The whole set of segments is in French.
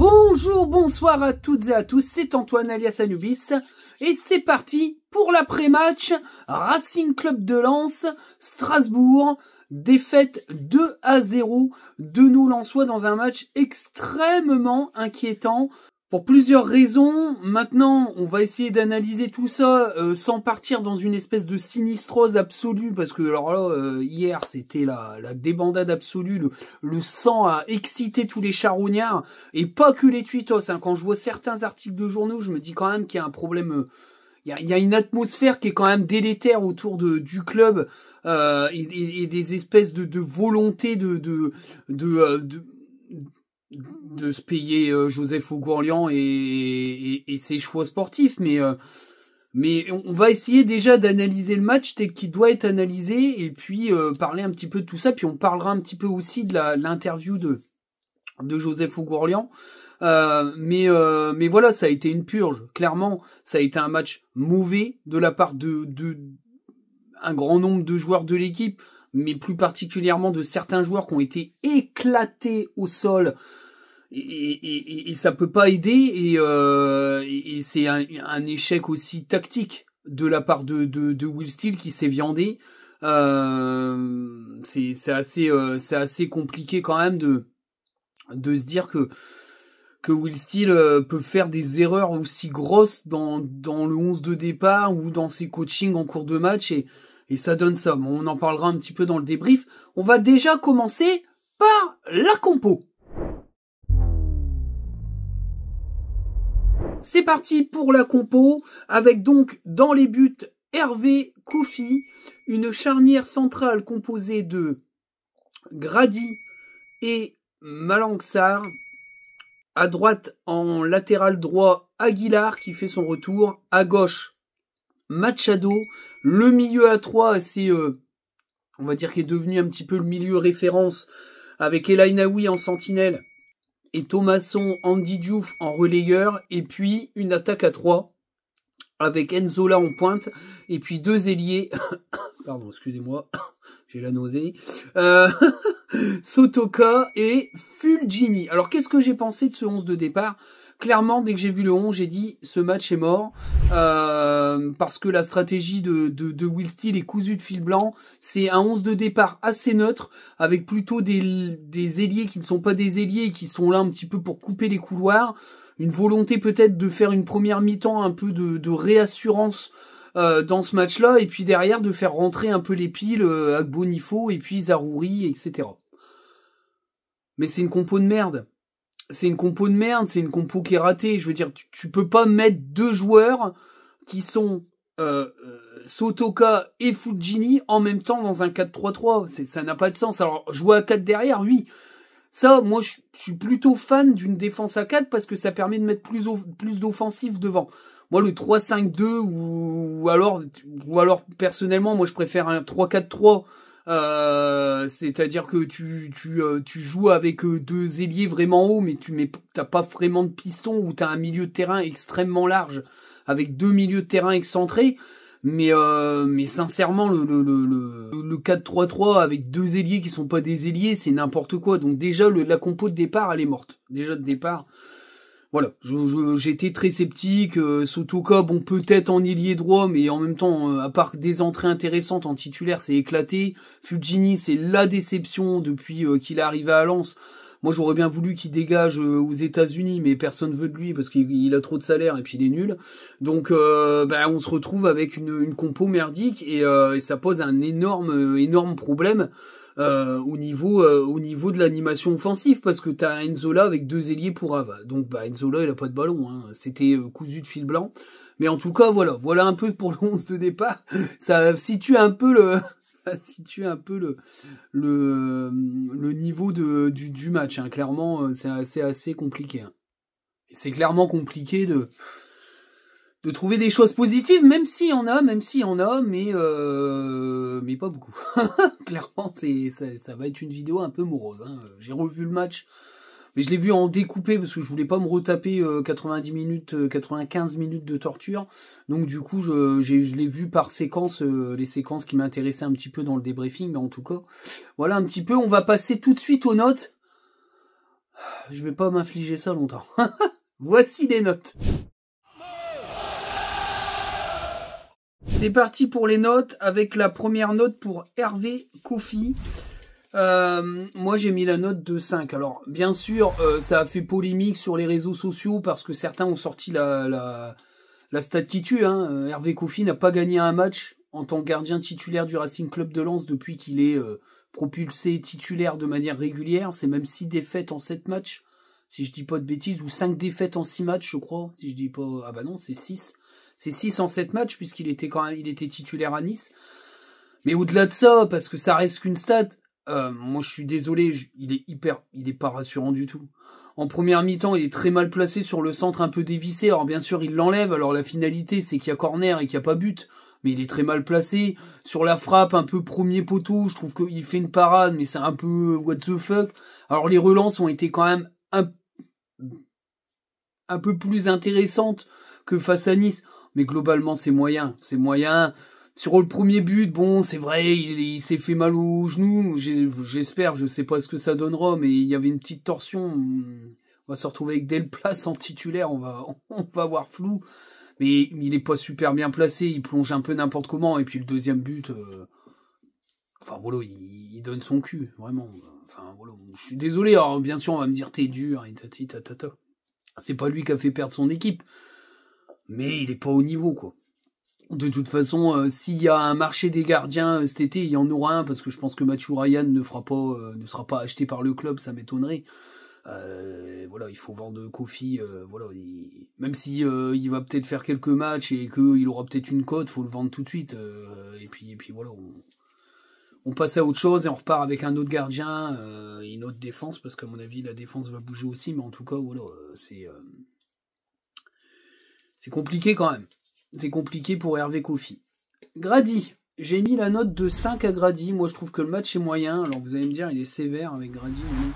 Bonjour, bonsoir à toutes et à tous, c'est Antoine alias Anubis et c'est parti pour l'après-match Racing Club de Lens, Strasbourg, défaite 2-0 de nos Lensois dans un match extrêmement inquiétant. Pour plusieurs raisons. Maintenant, on va essayer d'analyser tout ça sans partir dans une espèce de sinistrose absolue, parce que alors là, hier, c'était la débandade absolue, le sang a excité tous les charognards, et pas que les tweetos. Hein. Quand je vois certains articles de journaux, je me dis quand même qu'il y a un problème, il y a une atmosphère qui est quand même délétère autour du club, et des espèces de volonté de se payer Joseph Ogourlian et ses choix sportifs, mais on va essayer déjà d'analyser le match tel qu'il doit être analysé, et puis parler un petit peu de tout ça, puis on parlera un petit peu aussi de l'interview de Joseph Ogourlian, mais voilà, ça a été une purge, clairement, ça a été un match mauvais de la part de un grand nombre de joueurs de l'équipe, mais plus particulièrement de certains joueurs qui ont été éclatés au sol, et ça peut pas aider, et c'est un échec aussi tactique de la part de Will Steele qui s'est viandé. C'est assez compliqué quand même de se dire que Will Steele peut faire des erreurs aussi grosses dans le 11 de départ ou dans ses coachings en cours de match, et ça donne ça. Bon, on en parlera un petit peu dans le débrief. On va déjà commencer par la compo. C'est parti pour la compo, avec donc dans les buts Hervé Koufi, une charnière centrale composée de Grady et Malang Sarr. À droite, en latéral droit, Aguilar qui fait son retour. À gauche, Machado. Le milieu à 3, c'est, on va dire, qui est devenu un petit peu le milieu référence, avec El Ainaoui en sentinelle et Thomasson, Andy Diouf en relayeur, et puis une attaque à 3 avec Nzola en pointe, et puis deux ailiers, pardon, excusez-moi, j'ai la nausée, Sotoka et Fulgini. Alors qu'est-ce que j'ai pensé de ce 11 de départ ? Clairement, dès que j'ai vu le 11, j'ai dit ce match est mort, parce que la stratégie de Will Steele est cousue de fil blanc. C'est un 11 de départ assez neutre, avec plutôt des ailiers qui ne sont pas des ailiers et qui sont là un petit peu pour couper les couloirs. Une volonté peut-être de faire une première mi-temps un peu de réassurance dans ce match-là, et puis derrière de faire rentrer un peu les piles avec Bonifo et puis Zaroury, etc. Mais c'est une compo de merde. C'est une compo de merde, c'est une compo qui est ratée. Je veux dire, tu peux pas mettre deux joueurs qui sont Sotoka et Fulgini en même temps dans un 4-3-3. Ça n'a pas de sens. Alors, jouer à 4 derrière, oui. Ça, moi, je suis plutôt fan d'une défense à 4 parce que ça permet de mettre plus d'offensif devant. Moi, le 3-5-2 ou alors, personnellement, moi, je préfère un 3-4-3. C'est-à-dire que tu joues avec deux ailiers vraiment hauts, mais t'as pas vraiment de piston, ou t'as un milieu de terrain extrêmement large avec deux milieux de terrain excentrés. Mais sincèrement, le 4-3-3 avec deux ailiers qui sont pas des ailiers, c'est n'importe quoi. Donc déjà, la compo de départ, elle est morte. Déjà de départ. Voilà, j'étais très sceptique. Sotoka, bon, peut-être en ailier droit, mais en même temps, à part des entrées intéressantes en titulaire, c'est éclaté. Fulgini, c'est la déception depuis qu'il est arrivé à Lens. Moi, j'aurais bien voulu qu'il dégage aux États-Unis, mais personne veut de lui parce qu'il a trop de salaire et puis il est nul. Donc, on se retrouve avec une compo merdique, et ça pose un énorme problème. Au niveau de l'animation offensive, parce que t'as Nzola avec deux ailiers pour Ava. Donc Nzola il a pas de ballon, hein. C'était cousu de fil blanc. Mais en tout cas voilà un peu pour le 11 de départ. Ça situe un peu le niveau du match, hein. Clairement, c'est assez compliqué, hein. C'est clairement compliqué de trouver des choses positives, même s'il y en a, mais pas beaucoup. Clairement, ça va être une vidéo un peu morose, hein. J'ai revu le match, mais je l'ai vu en découpé parce que je voulais pas me retaper 95 minutes de torture. Donc du coup, je l'ai vu par séquence, les séquences qui m'intéressaient un petit peu dans le débriefing, mais en tout cas, voilà un petit peu. On va passer tout de suite aux notes. Je vais pas m'infliger ça longtemps. Voici les notes. C'est parti pour les notes, avec la première note pour Hervé Kofi. Moi j'ai mis la note de 5. Alors bien sûr ça a fait polémique sur les réseaux sociaux parce que certains ont sorti la stat qui tue. Hervé Kofi n'a pas gagné un match en tant que gardien titulaire du Racing Club de Lens depuis qu'il est propulsé titulaire de manière régulière. C'est même 6 défaites en 7 matchs, si je dis pas de bêtises, ou 5 défaites en 6 matchs je crois, si je dis pas... Ah bah non, c'est 6. C'est 6 en 7 matchs puisqu'il était il était titulaire à Nice. Mais au-delà de ça, parce que ça reste qu'une stat, moi je suis désolé, il est pas rassurant du tout. En première mi-temps, il est très mal placé sur le centre un peu dévissé. Alors bien sûr, il l'enlève. Alors la finalité, c'est qu'il y a corner et qu'il n'y a pas but. Mais il est très mal placé. Sur la frappe, un peu premier poteau, je trouve qu'il fait une parade, mais c'est un peu what the fuck. Alors les relances ont été quand même un peu plus intéressantes que face à Nice. Mais globalement, c'est moyen. C'est moyen. Sur le premier but, bon, c'est vrai, il s'est fait mal au genou. J'espère, je sais pas ce que ça donnera, mais il y avait une petite torsion. On va se retrouver avec Delplace en titulaire, on va voir flou. Mais il est pas super bien placé, il plonge un peu n'importe comment. Et puis le deuxième but, enfin voilà, il donne son cul, vraiment. Enfin voilà, je suis désolé. Alors bien sûr, on va me dire t'es dur, et tati tatata. C'est pas lui qui a fait perdre son équipe, mais il est pas au niveau, quoi. De toute façon, s'il y a un marché des gardiens cet été, il y en aura un, parce que je pense que Mathieu Ryan ne sera pas acheté par le club, ça m'étonnerait. Voilà, il faut vendre Kofi, voilà, même si il va peut-être faire quelques matchs et qu'il aura peut-être une cote, faut le vendre tout de suite. Et puis voilà, on passe à autre chose et on repart avec un autre gardien, une autre défense, parce qu'à mon avis la défense va bouger aussi, mais en tout cas voilà, c'est compliqué quand même. C'est compliqué pour Hervé Kofi. Grady, j'ai mis la note de 5 à Grady. Moi, je trouve que le match est moyen. Alors, vous allez me dire, il est sévère avec Grady. Non.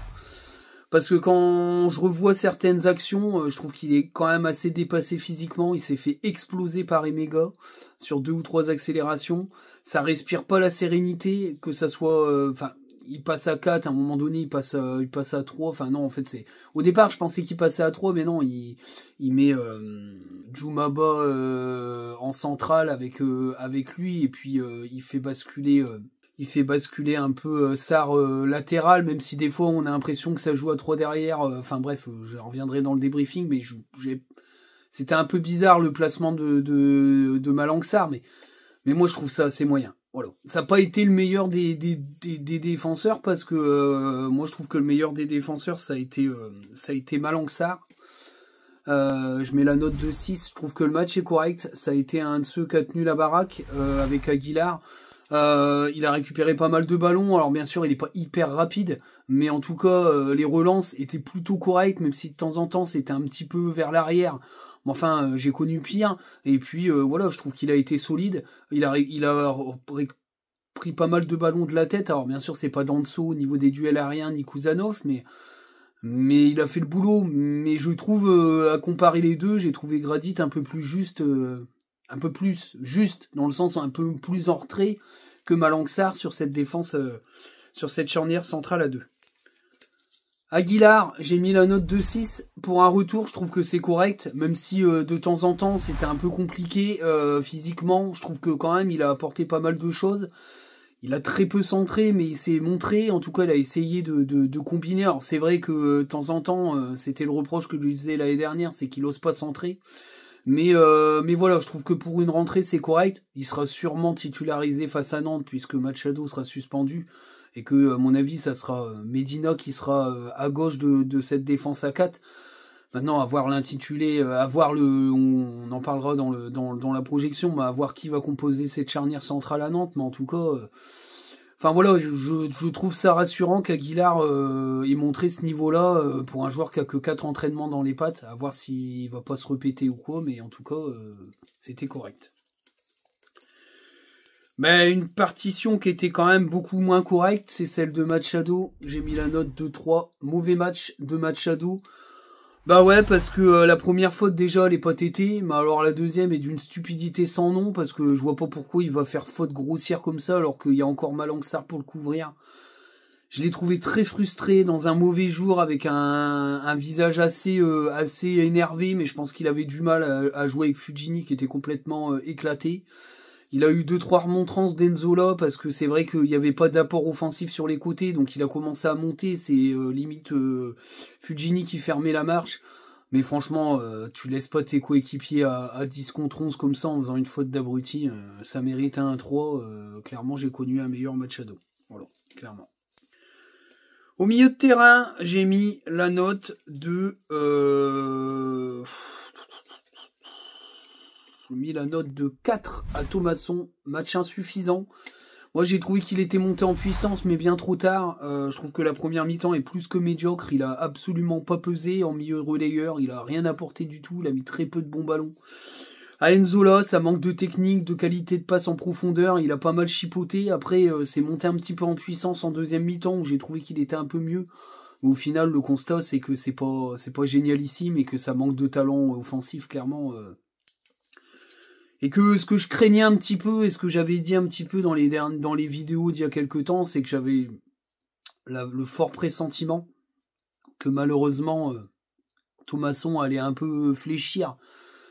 Parce que quand je revois certaines actions, je trouve qu'il est quand même assez dépassé physiquement. Il s'est fait exploser par Emega sur 2 ou 3 accélérations. Ça respire pas la sérénité, que ça soit... il passe à 4, à un moment donné, il passe à 3. Enfin, non, en fait, c'est... Au départ, je pensais qu'il passait à 3, mais non, il met Djoumaba en centrale avec lui, et puis il fait basculer un peu Sarr latéral, même si des fois, on a l'impression que ça joue à 3 derrière. Enfin, bref, je reviendrai dans le débriefing, mais c'était un peu bizarre, le placement de Malang Sarr, mais moi, je trouve ça assez moyen. Voilà. Ça n'a pas été le meilleur des défenseurs, parce que moi je trouve que le meilleur des défenseurs ça a été Malang Sarr. Je mets la note de 6, je trouve que le match est correct. Ça a été un de ceux qui a tenu la baraque avec Aguilar. Il a récupéré pas mal de ballons. Alors bien sûr il n'est pas hyper rapide, mais en tout cas les relances étaient plutôt correctes, même si de temps en temps c'était un petit peu vers l'arrière. Enfin, j'ai connu pire. Et puis voilà, je trouve qu'il a été solide. Il a pris pas mal de ballons de la tête. Alors bien sûr, c'est pas Danso au niveau des duels aériens ni Kuzanov, mais il a fait le boulot. Mais je trouve, à comparer les deux, j'ai trouvé Gradit un peu plus juste, dans le sens un peu plus en retrait que Malang Sarr sur cette défense, sur cette charnière centrale à 2. Aguilar, j'ai mis la note de 6. Pour un retour, je trouve que c'est correct, même si de temps en temps c'était un peu compliqué physiquement. Je trouve que quand même il a apporté pas mal de choses. Il a très peu centré, mais il s'est montré. En tout cas, il a essayé de combiner. Alors c'est vrai que de temps en temps, c'était le reproche que lui faisait l'année dernière, c'est qu'il n'ose pas centrer. Mais voilà, je trouve que pour une rentrée, c'est correct. Il sera sûrement titularisé face à Nantes, puisque Machado sera suspendu. Et que, à mon avis, ça sera Medina qui sera à gauche de cette défense à 4. Maintenant, à voir l'intitulé, on en parlera dans la projection, mais à voir qui va composer cette charnière centrale à Nantes. Mais en tout cas, enfin voilà, je trouve ça rassurant qu'Aguilar ait montré ce niveau-là pour un joueur qui a que 4 entraînements dans les pattes. À voir s'il va pas se répéter ou quoi, mais en tout cas, c'était correct. Mais une partition qui était quand même beaucoup moins correcte, c'est celle de Machado. J'ai mis la note de 3. Mauvais match de Machado. Bah ouais, parce que la première faute déjà elle est pas tétée, mais alors la deuxième est d'une stupidité sans nom, parce que je vois pas pourquoi il va faire faute grossière comme ça alors qu'il y a encore Malang Sarr pour le couvrir. Je l'ai trouvé très frustré dans un mauvais jour avec un visage assez énervé, mais je pense qu'il avait du mal à jouer avec Fujini qui était complètement éclaté. Il a eu 2-3 remontrances d'Enzola parce que c'est vrai qu'il n'y avait pas d'apport offensif sur les côtés, donc il a commencé à monter, c'est limite Fujini qui fermait la marche. Mais franchement, tu laisses pas tes coéquipiers à 10 contre 11 comme ça en faisant une faute d'abruti, ça mérite un 1-3. Clairement, j'ai connu un meilleur match à dos. Voilà, clairement. Au milieu de terrain, j'ai mis la note de... J'ai mis la note de 4 à Thomasson. Match insuffisant. Moi, j'ai trouvé qu'il était monté en puissance, mais bien trop tard. Je trouve que la première mi-temps est plus que médiocre. Il a absolument pas pesé en milieu relayeur. Il a rien apporté du tout. Il a mis très peu de bons ballons. À Enzola, ça manque de technique, de qualité de passe en profondeur. Il a pas mal chipoté. Après, c'est monté un petit peu en puissance en deuxième mi-temps où j'ai trouvé qu'il était un peu mieux. Mais au final, le constat, c'est que c'est pas génialissime et que ça manque de talent offensif, clairement. Et que ce que je craignais un petit peu et ce que j'avais dit un petit peu dans les vidéos d'il y a quelques temps, c'est que j'avais le fort pressentiment que malheureusement Thomasson allait un peu fléchir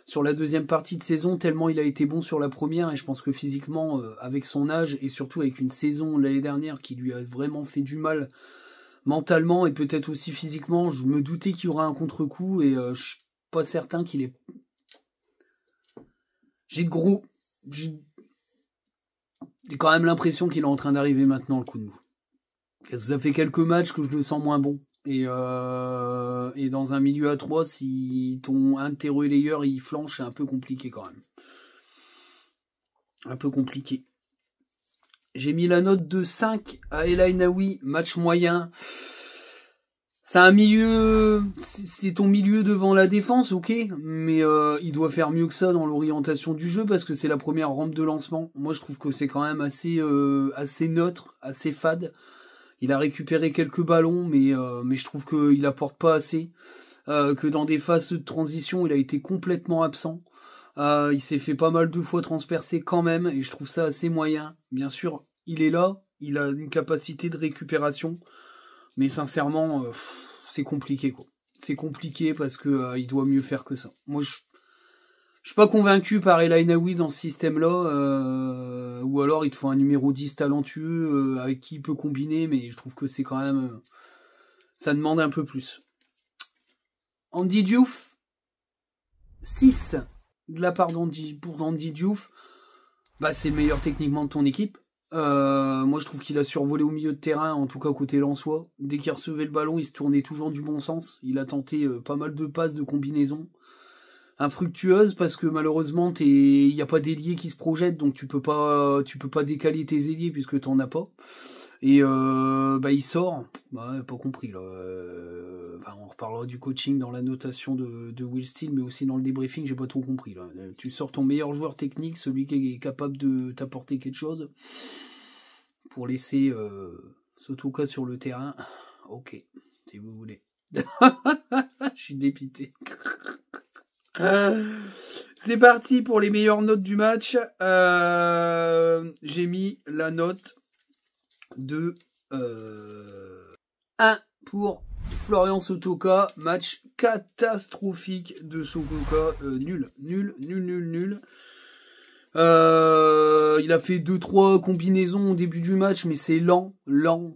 sur la deuxième partie de saison, tellement il a été bon sur la première, et je pense que physiquement, avec son âge, et surtout avec une saison l'année dernière qui lui a vraiment fait du mal mentalement, et peut-être aussi physiquement, je me doutais qu'il y aura un contre-coup, et je suis pas certain qu'il est... J'ai quand même l'impression qu'il est en train d'arriver maintenant, le coup de mou. Parce que ça fait quelques matchs que je le sens moins bon. Et dans un milieu à 3, si un de tes relayeurs il flanche, c'est un peu compliqué quand même. Un peu compliqué. J'ai mis la note de 5 à El Ainaoui, match moyen. C'est un milieu, c'est ton milieu devant la défense, ok, mais il doit faire mieux que ça dans l'orientation du jeu parce que c'est la première rampe de lancement. Moi, je trouve que c'est quand même assez neutre, assez fade. Il a récupéré quelques ballons, mais je trouve qu'il apporte pas assez. Que dans des phases de transition, il a été complètement absent. Il s'est fait pas mal de fois transpercer quand même, et je trouve ça assez moyen. Bien sûr, il est là, il a une capacité de récupération, mais sincèrement, c'est compliqué, quoi. C'est compliqué parce que il doit mieux faire que ça. Moi, je suis pas convaincu par El Ainaoui dans ce système-là, ou alors il te faut un numéro 10 talentueux avec qui il peut combiner, mais je trouve que c'est quand même... ça demande un peu plus. Andy Diouf, 6 de la part pour Andy Diouf, bah, c'est le meilleur techniquement de ton équipe. Moi je trouve qu'il a survolé au milieu de terrain, en tout cas côté lensois. Dès qu'il recevait le ballon, il se tournait toujours du bon sens. Il a tenté pas mal de passes, de combinaisons infructueuses parce que malheureusement il n'y a pas d'ailier qui se projette, donc tu peux pas décaler tes ailiers puisque t'en as pas. Et il sort, pas compris là. On reparlera du coaching dans la notation de Will Steele, mais aussi dans le débriefing, j'ai pas tout compris là. Tu sors ton meilleur joueur technique, celui qui est capable de t'apporter quelque chose, pour laisser Sotoka sur le terrain. Ok, si vous voulez. Je suis dépité. C'est parti pour les meilleures notes du match. J'ai mis la note de 1 pour Florian Sotoka. Match catastrophique de Sotoka. Nul. Il a fait 2-3 combinaisons au début du match, mais c'est lent,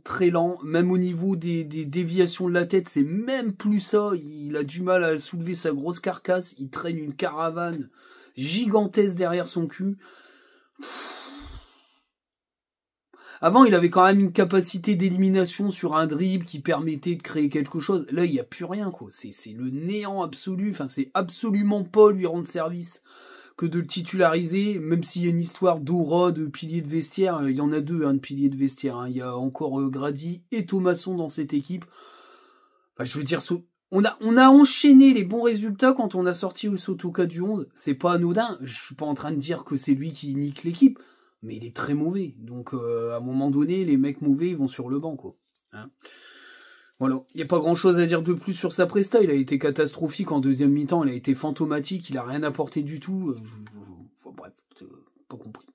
très lent. Même au niveau des déviations de la tête, c'est même plus ça. Il a du mal à soulever sa grosse carcasse. Il traîne une caravane gigantesque derrière son cul. Avant, il avait quand même une capacité d'élimination sur un dribble qui permettait de créer quelque chose. Là, il n'y a plus rien, quoi. C'est le néant absolu. Enfin, c'est absolument pas lui rendre service que de le titulariser, même s'il y a une histoire d'aura, de piliers de vestiaire. Il y en a deux, de piliers de vestiaire. Il y a encore Grady et Thomasson dans cette équipe. Enfin, je veux dire, on a enchaîné les bons résultats quand on a sorti Sotoka du 11. C'est pas anodin. Je suis pas en train de dire que c'est lui qui nique l'équipe, mais il est très mauvais. Donc, à un moment donné, les mecs mauvais, ils vont sur le banc, quoi. Hein, voilà. Il n'y a pas grand chose à dire de plus sur sa presta. Il a été catastrophique en deuxième mi-temps. Il a été fantomatique. Il a rien apporté du tout. Bref, pas compris.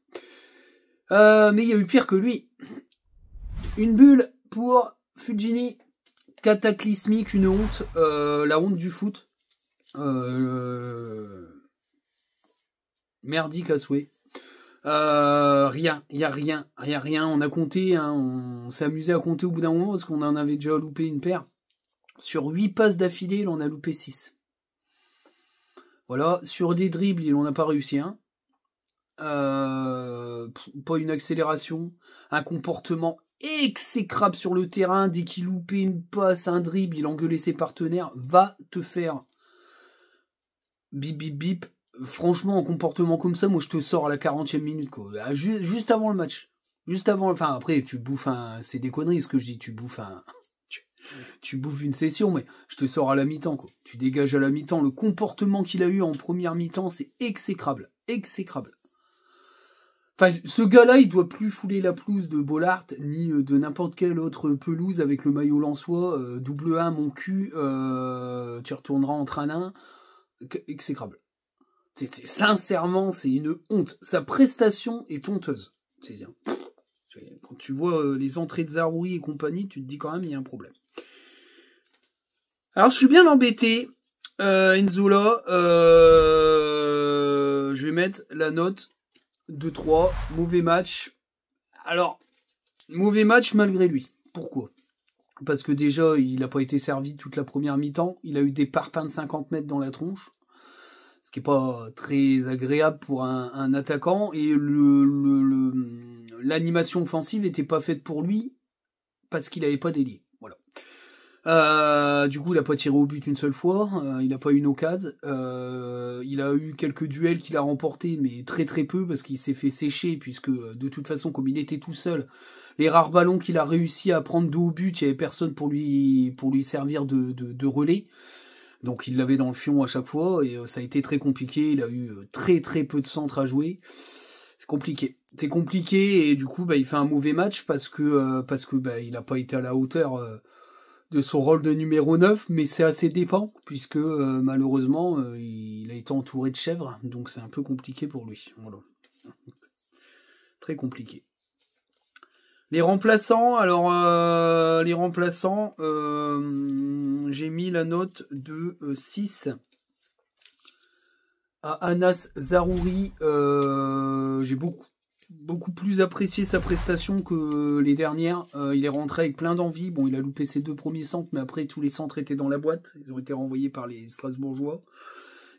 Mais il y a eu pire que lui. Une bulle pour Fulgini, cataclysmique, une honte, la honte du foot. Merdique à souhait. Rien, il y a rien. On a compté, hein, on s'est amusé à compter au bout d'un moment parce qu'on en avait déjà loupé une paire. Sur 8 passes d'affilée, il en a loupé 6. Voilà, sur des dribbles, il en a pas réussi un. Pas une accélération, un comportement exécrable sur le terrain. Dès qu'il loupait une passe, un dribble, il engueulait ses partenaires. Va te faire bip bip bip. Franchement, en comportement comme ça, moi je te sors à la 40e minute, quoi. Juste avant le match. Juste avant, enfin après tu bouffes c'est des conneries ce que je dis, tu bouffes tu bouffes une session, mais je te sors à la mi-temps, quoi. Tu dégages à la mi-temps. Le comportement qu'il a eu en première mi-temps, c'est exécrable. Enfin, ce gars-là, il doit plus fouler la pelouse de Bollaert, ni de n'importe quelle autre pelouse avec le maillot lensois, double A, mon cul, tu retourneras en train. Exécrable. Sincèrement, c'est une honte. Sa prestation est honteuse. Quand tu vois les entrées de Zaroury et compagnie, tu te dis quand même il y a un problème. Alors je suis bien embêté, Enzola. Je vais mettre la note de 3. Mauvais match. Alors, mauvais match malgré lui. Pourquoi ? Parce que déjà, il n'a pas été servi toute la première mi-temps. Il a eu des parpaings de 50 mètres dans la tronche. Ce qui est pas très agréable pour un attaquant, et l'animation offensive était pas faite pour lui parce qu'il avait pas d'ailier. Voilà. Du coup, il a pas tiré au but une seule fois, il a pas eu une occasion. Il a eu quelques duels qu'il a remportés, mais très très peu parce qu'il s'est fait sécher, puisque de toute façon, comme il était tout seul, les rares ballons qu'il a réussi à prendre de haut but, il y avait personne pour lui servir de relais. Donc il l'avait dans le fion à chaque fois, et ça a été très compliqué. Il a eu très très peu de centres à jouer. C'est compliqué. Et du coup, il fait un mauvais match parce que il n'a pas été à la hauteur de son rôle de numéro 9, mais c'est assez dépend, puisque malheureusement, il a été entouré de chèvres, donc c'est un peu compliqué pour lui. Voilà. Très compliqué. Les remplaçants, j'ai mis la note de 6 à Anas Zaroury. J'ai beaucoup plus apprécié sa prestation que les dernières. Il est rentré avec plein d'envie. Bon, il a loupé ses 2 premiers centres, mais après tous les centres étaient dans la boîte. Ils ont été renvoyés par les Strasbourgeois.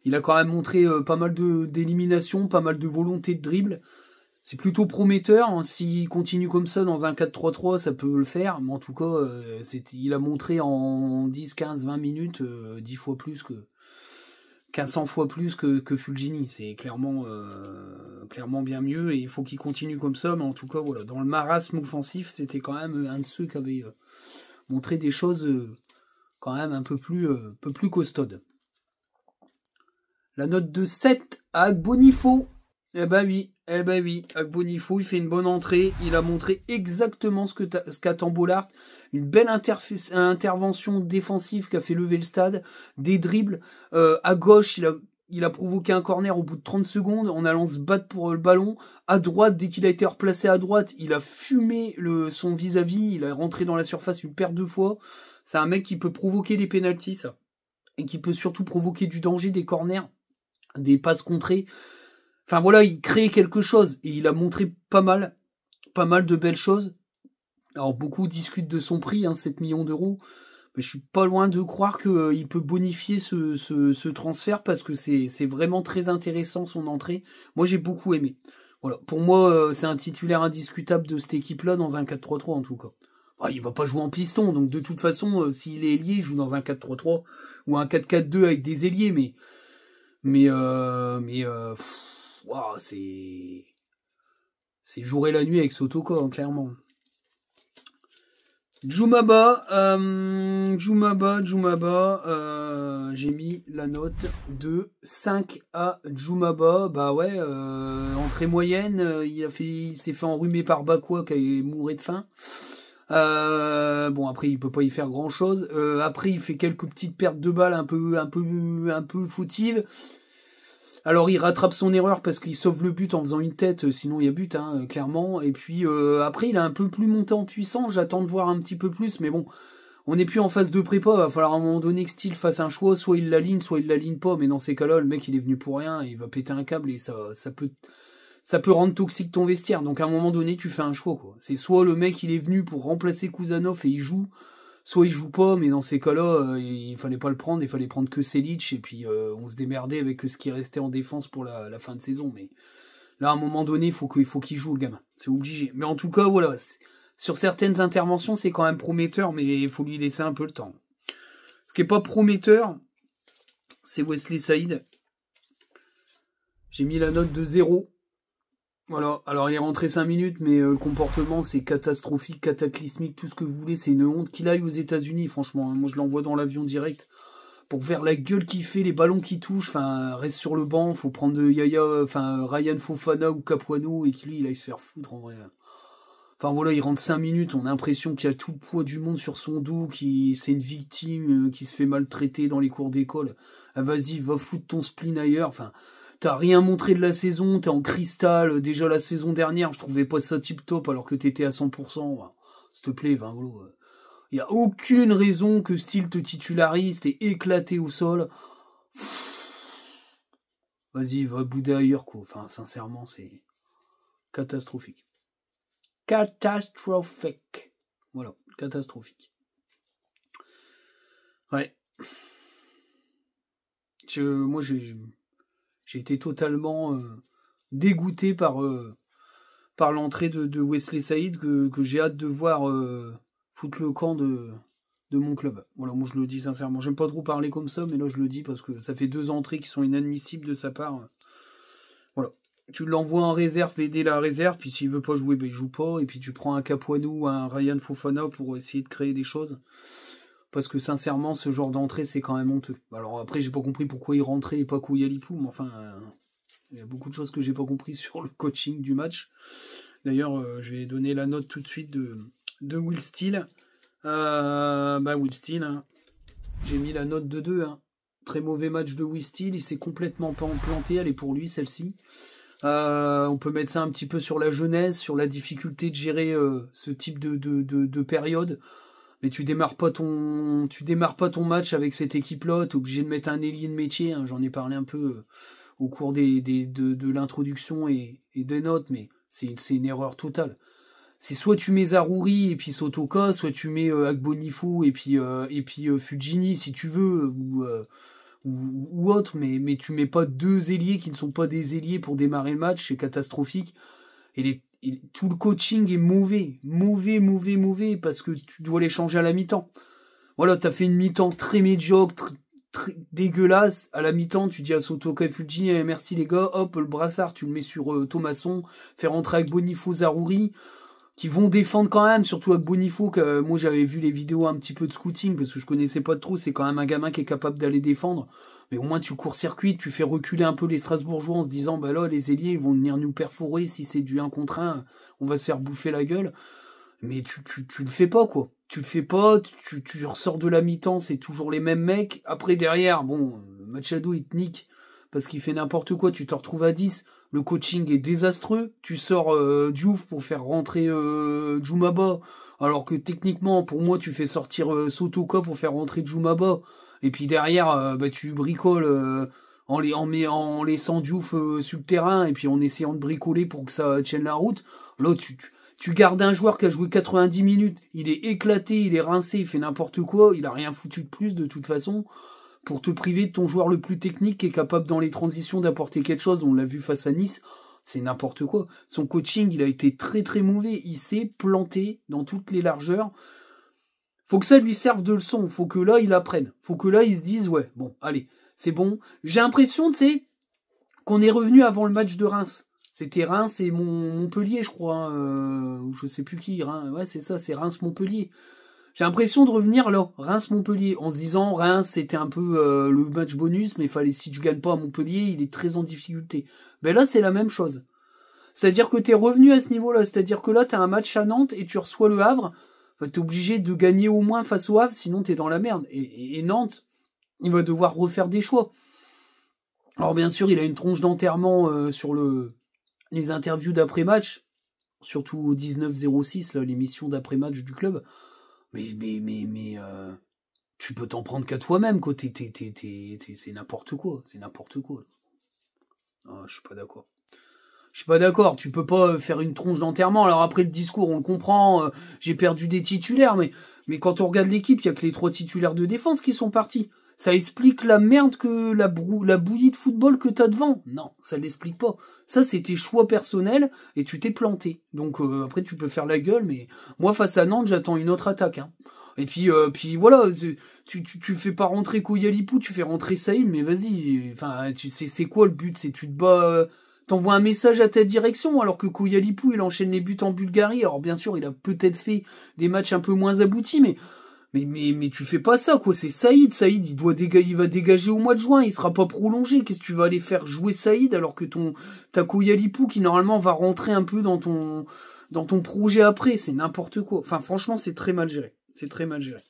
Il a quand même montré pas mal d'éliminations, pas mal de volonté de dribble. C'est plutôt prometteur, hein. S'il continue comme ça dans un 4-3-3, ça peut le faire, mais en tout cas, il a montré en 10, 15, 20 minutes 10 fois plus 100 fois plus que Fulgini. C'est clairement bien mieux, et il faut qu'il continue comme ça, mais en tout cas, voilà, dans le marasme offensif, c'était quand même un de ceux qui avait montré des choses quand même un peu plus costaudes. La note de 7 à Agbonifo. Eh ben oui, Agbonifo, il fait une bonne entrée, il a montré exactement ce qu'attend Bollaert, une belle intervention défensive qui a fait lever le stade, des dribbles, à gauche, il a provoqué un corner au bout de 30 secondes, en allant se battre pour le ballon, à droite, dès qu'il a été replacé à droite, il a fumé son vis-à-vis, il a rentré dans la surface une paire de fois. C'est un mec qui peut provoquer les pénaltys, ça, et qui peut surtout provoquer du danger, des corners, des passes contrées. Enfin voilà, il crée quelque chose, et il a montré pas mal de belles choses. Alors beaucoup discutent de son prix, 7 millions d'euros, mais je suis pas loin de croire qu'il peut bonifier ce transfert, parce que c'est vraiment très intéressant son entrée. Moi j'ai beaucoup aimé. Voilà, pour moi c'est un titulaire indiscutable de cette équipe-là dans un 4-3-3 en tout cas. Il va pas jouer en piston, donc de toute façon s'il est ailier, il joue dans un 4-3-3 ou un 4-4-2 avec des ailiers, wow, c'est jour et la nuit avec Sotoko, hein, clairement. Djoumaba, j'ai mis la note de 5 à Djoumaba. Bah ouais, entrée moyenne, il s'est fait enrhumer par Bakwa qui est mouré de faim. Bon, après il peut pas y faire grand chose. Après il fait quelques petites pertes de balles un peu fautives. Alors il rattrape son erreur parce qu'il sauve le but en faisant une tête, sinon il y a but, hein, clairement. Et puis après il a un peu plus monté en puissance, j'attends de voir un petit peu plus, mais bon, on n'est plus en phase de prépa, va falloir à un moment donné que Steele fasse un choix, soit il l'aligne, soit il l'aligne pas, mais dans ces cas-là, le mec il est venu pour rien, et il va péter un câble et ça peut rendre toxique ton vestiaire. Donc à un moment donné, tu fais un choix, quoi. C'est soit le mec il est venu pour remplacer Kuzanov et il joue, soit il joue pas, mais dans ces cas-là, il fallait pas le prendre, il fallait prendre que Selic, et puis on se démerdait avec ce qui restait en défense pour la fin de saison. Mais là, à un moment donné, il faut qu'il joue, le gamin. C'est obligé. Mais en tout cas, voilà, sur certaines interventions, c'est quand même prometteur, mais il faut lui laisser un peu le temps. Ce qui est pas prometteur, c'est Wesley Saïd. J'ai mis la note de 0. Voilà, alors il est rentré 5 minutes, mais le comportement c'est catastrophique, cataclysmique, tout ce que vous voulez, c'est une honte. Qu'il aille aux États-Unis, franchement, hein. Moi je l'envoie dans l'avion direct pour faire la gueule qu'il fait, les ballons qu'il touche, enfin reste sur le banc, faut prendre Ryan Fofana ou Capuano et qu'il il aille se faire foutre en vrai. Enfin voilà, il rentre 5 minutes, on a l'impression qu'il y a tout le poids du monde sur son dos, c'est une victime qui se fait maltraiter dans les cours d'école. Ah, vas-y, va foutre ton spleen ailleurs, enfin... T'as rien montré de la saison, t'es en cristal. Déjà la saison dernière, je trouvais pas ça tip top alors que t'étais à 100%. S'il te plaît, il y a aucune raison que Steele te titularise, t'es éclaté au sol. Vas-y, va bouder ailleurs, quoi. Enfin, sincèrement, c'est catastrophique. Catastrophique. Voilà, catastrophique. Ouais. Moi, j'ai été totalement dégoûté par l'entrée de Wesley Saïd que j'ai hâte de voir foutre le camp de mon club. Voilà, moi je le dis sincèrement. J'aime pas trop parler comme ça, mais là je le dis parce que ça fait 2 entrées qui sont inadmissibles de sa part. Voilà. Tu l'envoies en réserve, aider la réserve, puis s'il veut pas jouer, ben il joue pas, et puis tu prends un Capuano ou un Ryan Fofana pour essayer de créer des choses. Parce que sincèrement, ce genre d'entrée, c'est quand même honteux. Alors après, j'ai pas compris pourquoi il rentrait et pas Kouyalipou, mais enfin, il y a beaucoup de choses que j'ai pas compris sur le coaching du match. D'ailleurs, je vais donner la note tout de suite de Will Steele. Will Steele, hein. J'ai mis la note de 2. Hein. Très mauvais match de Will Steele, il s'est complètement planté, elle est pour lui, celle-ci. On peut mettre ça un petit peu sur la jeunesse, sur la difficulté de gérer ce type de période. Mais tu démarres pas ton match avec cette équipe-là, t'es obligé de mettre un ailier de métier, hein. J'en ai parlé un peu au cours de l'introduction et des notes, mais c'est une erreur totale. C'est soit tu mets Zaroury et puis Sotoka, soit tu mets Agbonifo et puis Fujini si tu veux, ou autre, mais tu mets pas 2 ailiers qui ne sont pas des ailiers pour démarrer le match, c'est catastrophique. Et tout le coaching est mauvais, parce que tu dois les changer à la mi-temps. Voilà, t'as fait une mi-temps très médiocre, très dégueulasse. À la mi-temps, tu dis à Sotoka et Fujini, merci les gars, hop, le brassard, tu le mets sur Thomasson, fais rentrer avec Bonifo, Zaroury, qui vont défendre quand même, surtout avec Bonifo, que moi j'avais vu les vidéos un petit peu de scouting, parce que je connaissais pas trop, c'est quand même un gamin qui est capable d'aller défendre. Mais au moins tu court-circuites, tu fais reculer un peu les Strasbourgeois en se disant, bah là, les ailiers, ils vont venir nous perforer, si c'est du 1 contre 1, on va se faire bouffer la gueule. Mais tu le fais pas, quoi. Tu le fais pas, tu ressors de la mi-temps, c'est toujours les mêmes mecs. Après, derrière, bon, Machado, il te nique, parce qu'il fait n'importe quoi, tu te retrouves à 10. Le coaching est désastreux. Tu sors Diouf pour faire rentrer Djoumaba, alors que techniquement, pour moi, tu fais sortir Sotoka pour faire rentrer Djoumaba. Et puis derrière, tu bricoles en laissant Diouf sur le terrain et puis en essayant de bricoler pour que ça tienne la route. Là, tu gardes un joueur qui a joué 90 minutes. Il est éclaté, il est rincé, il fait n'importe quoi. Il a rien foutu de plus de toute façon. Pour te priver de ton joueur le plus technique qui est capable dans les transitions d'apporter quelque chose, on l'a vu face à Nice, c'est n'importe quoi. Son coaching, il a été très très mauvais, il s'est planté dans toutes les largeurs. Faut que ça lui serve de leçon, faut que là il apprenne, faut que là il se dise ouais, bon, allez, c'est bon. J'ai l'impression, tu sais, qu'on est revenu avant le match de Reims. C'était Reims et Montpellier, je crois, ou je sais plus qui, Reims. Ouais, c'est ça, c'est Reims-Montpellier. J'ai l'impression de revenir là, Reims-Montpellier, en se disant Reims c'était un peu le match bonus, mais si tu gagnes pas à Montpellier, il est très en difficulté. Ben là c'est la même chose. C'est-à-dire que t'es revenu à ce niveau-là, c'est-à-dire que là t'as un match à Nantes et tu reçois le Havre, t'es obligé de gagner au moins face au Havre, sinon t'es dans la merde. Et Nantes, il va devoir refaire des choix. Alors bien sûr, il a une tronche d'enterrement sur les interviews d'après-match, surtout au 19-06, l'émission d'après-match du club. Mais tu peux t'en prendre qu'à toi-même, quoi. C'est n'importe quoi, c'est n'importe quoi. Ah, je suis pas d'accord. Je suis pas d'accord, tu peux pas faire une tronche d'enterrement. Alors après le discours, on le comprend, j'ai perdu des titulaires, mais quand on regarde l'équipe, il y a que les 3 titulaires de défense qui sont partis. Ça explique la merde que la bouillie de football que t'as devant. Non, ça l'explique pas. Ça, c'est tes choix personnels et tu t'es planté. Donc après, tu peux faire la gueule, mais moi, face à Nantes, j'attends une autre attaque. Hein. Et puis voilà, tu fais pas rentrer Kouyalipou, tu fais rentrer Saïd, mais vas-y. Enfin, c'est quoi le but? C'est tu te bats. T'envoies un message à ta direction, alors que Kouyalipou, il enchaîne les buts en Bulgarie. Alors bien sûr, il a peut-être fait des matchs un peu moins aboutis, mais tu fais pas ça, quoi. C'est Saïd. Saïd, il va dégager au mois de juin. Il sera pas prolongé. Qu'est-ce que tu vas aller faire jouer Saïd alors que t'as Kouyalipou qui normalement va rentrer un peu dans ton projet après. C'est n'importe quoi. Enfin, franchement, c'est très mal géré. C'est très mal géré.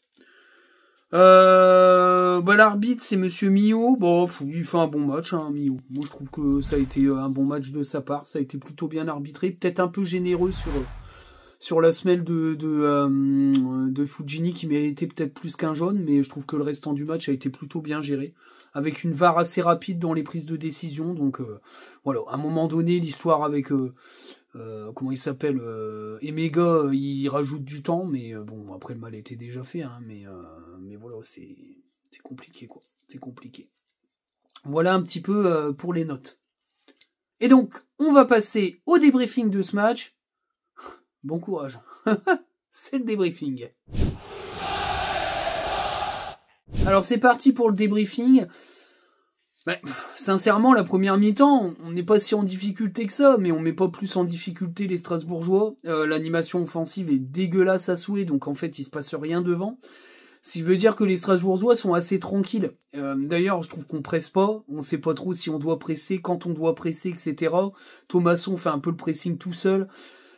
L'arbitre, c'est Monsieur Millot. Bon, il fait un bon match, hein, Millot. Moi, je trouve que ça a été un bon match de sa part. Ça a été plutôt bien arbitré. Peut-être un peu généreux sur la semelle de Fujini qui méritait peut-être plus qu'un jaune, mais je trouve que le restant du match a été plutôt bien géré, avec une VAR assez rapide dans les prises de décision. Donc voilà, à un moment donné, l'histoire avec comment il s'appelle, Emega, il rajoute du temps, mais bon, après le mal était déjà fait, hein, mais voilà, c'est compliqué, quoi. C'est compliqué. Voilà un petit peu pour les notes. Et donc, on va passer au débriefing de ce match. Bon courage. C'est le débriefing. Alors c'est parti pour le débriefing. Sincèrement, la première mi-temps, on n'est pas si en difficulté que ça, mais on met pas plus en difficulté les Strasbourgeois. L'animation offensive est dégueulasse à souhait, donc en fait il se passe rien devant. Ce qui veut dire que les Strasbourgeois sont assez tranquilles. D'ailleurs, je trouve qu'on presse pas. On sait pas trop si on doit presser, quand on doit presser, etc. Thomasson fait un peu le pressing tout seul.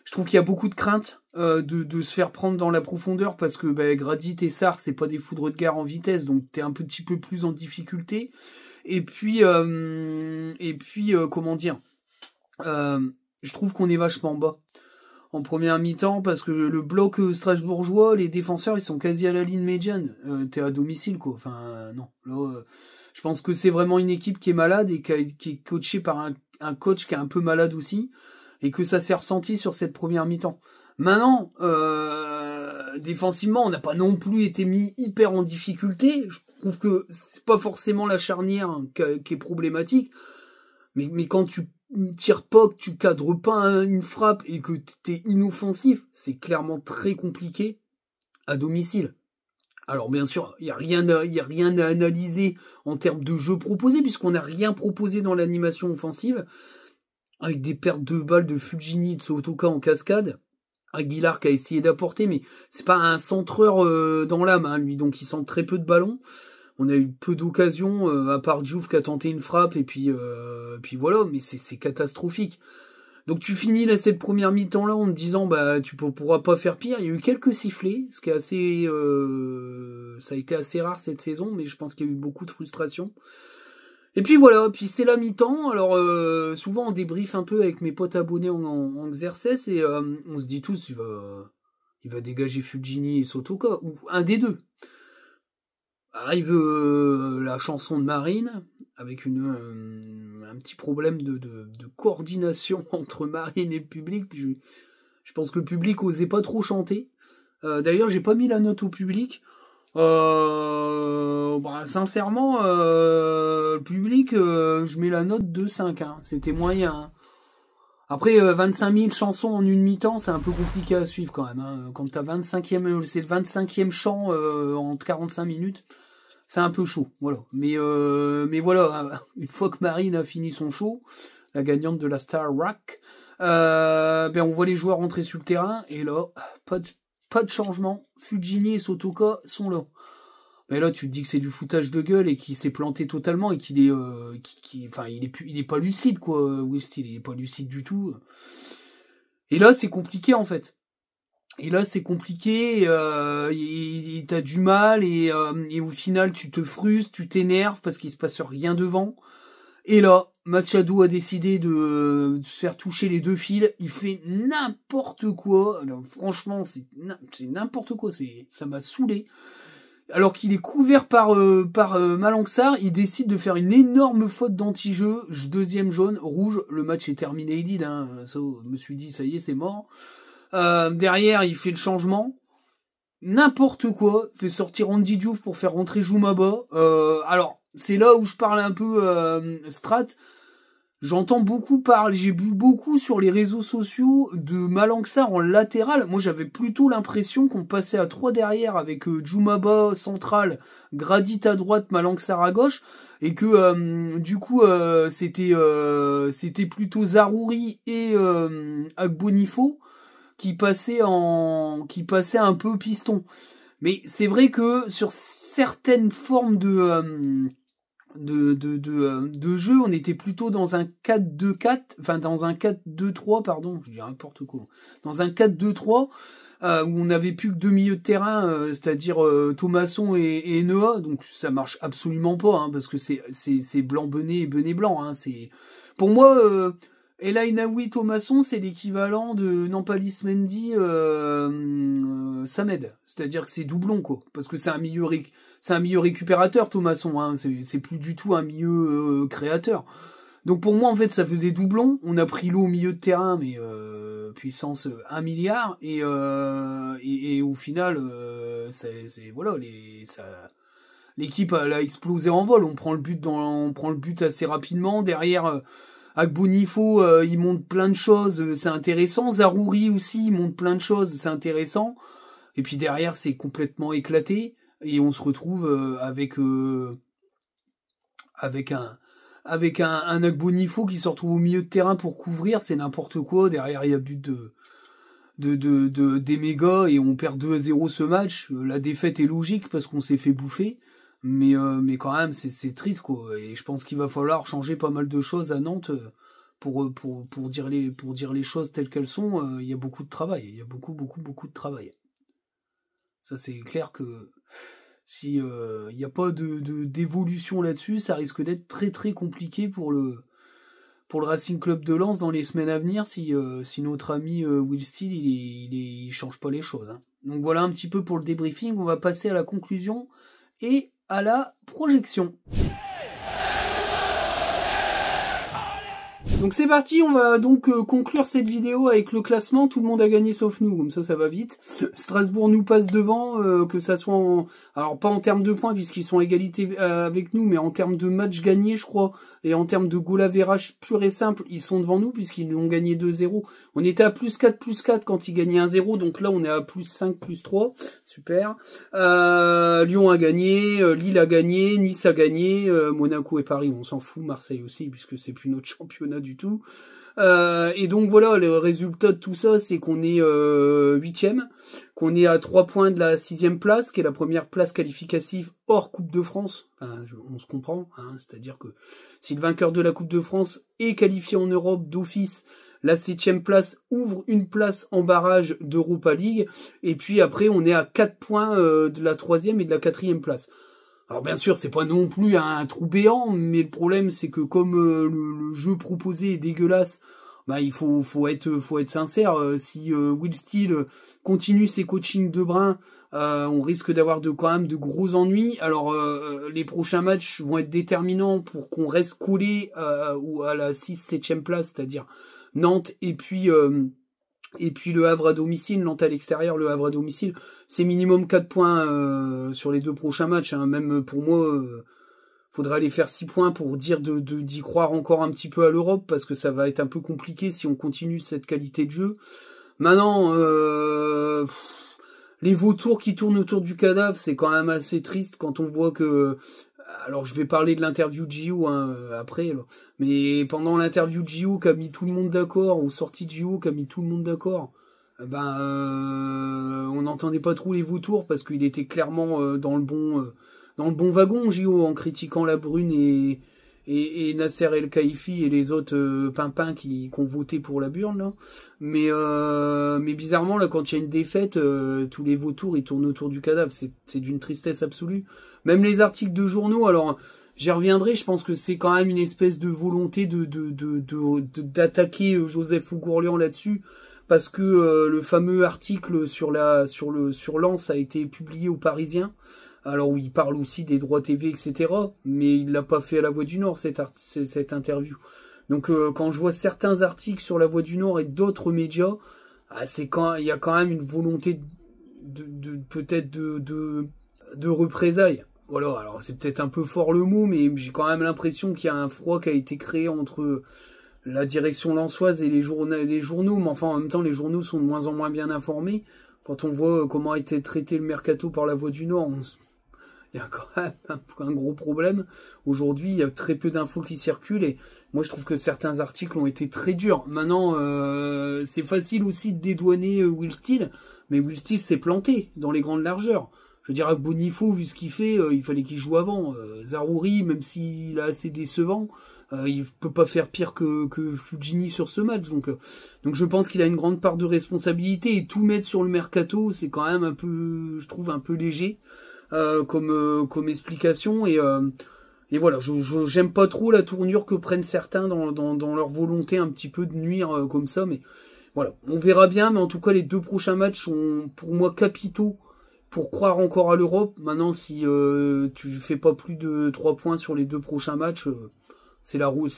Je trouve qu'il y a beaucoup de crainte de se faire prendre dans la profondeur parce que Gradit et Sarr, c'est pas des foudres de guerre en vitesse, donc t'es un petit peu plus en difficulté. Et puis comment dire, je trouve qu'on est vachement bas en première mi-temps parce que le bloc strasbourgeois, les défenseurs, ils sont quasi à la ligne médiane. T'es à domicile, quoi. Enfin, non. Là, je pense que c'est vraiment une équipe qui est malade et qui est coachée par un coach qui est un peu malade aussi. Et que ça s'est ressenti sur cette première mi-temps. Maintenant, défensivement, on n'a pas non plus été mis hyper en difficulté. Je trouve que c'est pas forcément la charnière qui est problématique. Mais quand tu tires pas, que tu cadres pas une frappe et que t'es inoffensif, c'est clairement très compliqué à domicile. Alors bien sûr, il y a rien à analyser en termes de jeu proposé puisqu'on n'a rien proposé dans l'animation offensive. Avec des pertes de balles de Fujini et de Sotoka en cascade. Aguilar qui a essayé d'apporter, mais c'est pas un centreur dans l'âme, hein, lui, donc il centre très peu de ballons. On a eu peu d'occasions, à part Diouf qui a tenté une frappe, et puis voilà, mais c'est catastrophique. Donc tu finis là, cette première mi-temps-là en te disant, tu pourras pas faire pire. Il y a eu quelques sifflets, ce qui est assez... ça a été assez rare cette saison, mais je pense qu'il y a eu beaucoup de frustration. Et puis voilà, puis c'est la mi-temps, alors souvent on débriefe un peu avec mes potes abonnés en exercice et on se dit tous il va dégager Fujini et Sotoka, ou un des deux. Arrive la chanson de Marine, avec un petit problème de coordination entre Marine et le public, puis je pense que le public osait pas trop chanter. D'ailleurs j'ai pas mis la note au public. Sincèrement, le public, je mets la note de 5, hein. C'était moyen. Hein. Après, 25 000 chansons en une mi-temps, c'est un peu compliqué à suivre quand même. Hein. Quand t'as c'est le 25e chant en 45 minutes, c'est un peu chaud. Voilà. Mais voilà, une fois que Marine a fini son show, la gagnante de la Star Rock, on voit les joueurs rentrer sur le terrain et là, pas de changement. Fujini et Sotoka sont là. Mais là, tu te dis que c'est du foutage de gueule et qu'il s'est planté totalement et qu'il est, il est pas lucide, quoi. Will Steele, il est pas lucide du tout. Et là, c'est compliqué, en fait. Et là, c'est compliqué, et t'as du mal et au final, tu te frustres, tu t'énerves parce qu'il se passe rien devant. Et là, Machado a décidé de se faire toucher les 2 fils. Il fait n'importe quoi. Alors, franchement, c'est n'importe quoi. Ça m'a saoulé. Alors qu'il est couvert par Malangsar, il décide de faire une énorme faute d'anti-jeu. 2e jaune, rouge. Le match est terminé, hein. Ça, je me suis dit, ça y est, c'est mort. Derrière, il fait le changement. N'importe quoi. Il fait sortir Andy Diouf pour faire rentrer Jumaba. Alors, c'est là où je parle un peu strat. J'entends beaucoup parler, j'ai vu beaucoup sur les réseaux sociaux de Malangsar en latéral. Moi, j'avais plutôt l'impression qu'on passait à 3 derrière avec Jumaba central, Gradit à droite, Malangsar à gauche, et que du coup c'était plutôt Zaroury et Agbonifo qui passaient un peu piston. Mais c'est vrai que sur certaines formes de jeu, on était plutôt dans un 4-2-4, enfin dans un 4-2-3, pardon, je dis n'importe quoi. Dans un 4-2-3, où on n'avait plus que 2 milieux de terrain, c'est-à-dire Thomasson et Noah, donc ça marche absolument pas, hein, parce que c'est blanc-benet et benet blanc, hein, c'est... Pour moi, El Ainaoui Thomasson, c'est l'équivalent de Nampalis Mendy Samed, c'est-à-dire que c'est doublon, quoi, parce que c'est un milieu récupérateur, Thomasson, hein, c'est plus du tout un milieu créateur. Donc pour moi, en fait, ça faisait doublon. On a pris l'eau au milieu de terrain, mais puissance 1 milliard, et au final, voilà, l'équipe elle a explosé en vol. On prend le but assez rapidement. Derrière, Agbonifo, il monte plein de choses, c'est intéressant. Zaroury aussi, il monte plein de choses, c'est intéressant. Et puis derrière, c'est complètement éclaté. Et on se retrouve avec un Agbonifo qui se retrouve au milieu de terrain pour couvrir, c'est n'importe quoi. Derrière, il y a but des mégas et on perd 2-0 ce match. La défaite est logique parce qu'on s'est fait bouffer. Mais quand même, c'est triste, quoi. Et je pense qu'il va falloir changer pas mal de choses à Nantes pour dire les choses telles qu'elles sont. Il y a beaucoup de travail. Il y a beaucoup de travail. Ça, c'est clair que si il n'y a pas d'évolution là-dessus, ça risque d'être très très compliqué pour le Racing Club de Lens dans les semaines à venir si notre ami Will Steele il change pas les choses, hein. Donc voilà un petit peu pour le débriefing. On va passer à la conclusion et à la projection. Donc c'est parti, on va donc conclure cette vidéo avec le classement. Tout le monde a gagné sauf nous, comme ça va vite. Strasbourg nous passe devant, que ça soit alors pas en termes de points puisqu'ils sont à égalité avec nous, mais en termes de matchs gagnés je crois, et en termes de goal average pur et simple, ils sont devant nous puisqu'ils ont gagné 2-0. On était à +4 quand ils gagnaient 1-0, donc là on est à +5, +3, super. Lyon a gagné, Lille a gagné, Nice a gagné, Monaco et Paris on s'en fout, Marseille aussi puisque c'est plus notre championnat du tout. Et donc voilà, le résultat de tout ça, c'est qu'on est 8e, qu'on est à 3 points de la 6e place, qui est la première place qualificative hors Coupe de France. Enfin, on se comprend, hein, c'est-à-dire que si le vainqueur de la Coupe de France est qualifié en Europe d'office, la 7e place ouvre une place en barrage d'Europa League, et puis après on est à 4 points de la 3e et de la 4e place. Alors bien sûr, c'est pas non plus un trou béant, mais le problème c'est que comme le jeu proposé est dégueulasse, bah il faut être sincère. Si Will Steele continue ses coachings de brin, on risque d'avoir quand même de gros ennuis. Alors les prochains matchs vont être déterminants pour qu'on reste collé ou à la 6-7e place, c'est-à-dire Nantes et puis le Havre à domicile, Nantes à l'extérieur, le Havre à domicile, c'est minimum 4 points sur les 2 prochains matchs, hein. Même pour moi, faudra aller faire 6 points pour dire d'y croire encore un petit peu à l'Europe, parce que ça va être un peu compliqué si on continue cette qualité de jeu. Maintenant, les vautours qui tournent autour du cadavre, c'est quand même assez triste quand on voit que... Alors je vais parler de l'interview de Gio après, là. Mais pendant l'interview de Gio qui a mis tout le monde d'accord, ou sortie de Gio qui a mis tout le monde d'accord, on n'entendait pas trop les vautours parce qu'il était clairement dans le bon wagon, Gio, en critiquant La Brune et Nasser El Khelaifi et les autres pimpins qui ont voté pour la Burne, là. Mais bizarrement, là, quand il y a une défaite, tous les vautours ils tournent autour du cadavre. C'est d'une tristesse absolue. Même les articles de journaux, alors J'y reviendrai, je pense que c'est quand même une espèce de volonté d'attaquer Joseph Ougourlian là-dessus, parce que le fameux article sur Lens a été publié au Parisien, alors où il parle aussi des droits TV, etc., mais il l'a pas fait à La Voix du Nord, cette interview. Donc quand je vois certains articles sur La Voix du Nord et d'autres médias, il y a quand même une volonté peut-être de représailles. Voilà, alors c'est peut-être un peu fort le mot, mais j'ai quand même l'impression qu'il y a un froid qui a été créé entre la direction lensoise et les journaux, mais enfin en même temps les journaux sont de moins en moins bien informés. Quand on voit comment a été traité le mercato par La Voix du Nord, il y a quand même un gros problème. Aujourd'hui, il y a très peu d'infos qui circulent et moi je trouve que certains articles ont été très durs. Maintenant, c'est facile aussi de dédouaner Will Steele, mais Will Steele s'est planté dans les grandes largeurs. Je dirais que Bonifo, vu ce qu'il fait, il fallait qu'il joue avant. Zaroury, même s'il est assez décevant, il peut pas faire pire que Fujini sur ce match. Donc je pense qu'il a une grande part de responsabilité. Et tout mettre sur le mercato, c'est quand même un peu, je trouve, un peu léger comme explication. Et voilà, j'aime pas trop la tournure que prennent certains dans leur volonté un petit peu de nuire comme ça. Mais voilà, on verra bien. Mais en tout cas, les 2 prochains matchs sont pour moi capitaux pour croire encore à l'Europe. Maintenant, si tu fais pas plus de 3 points sur les 2 prochains matchs, c'est la roue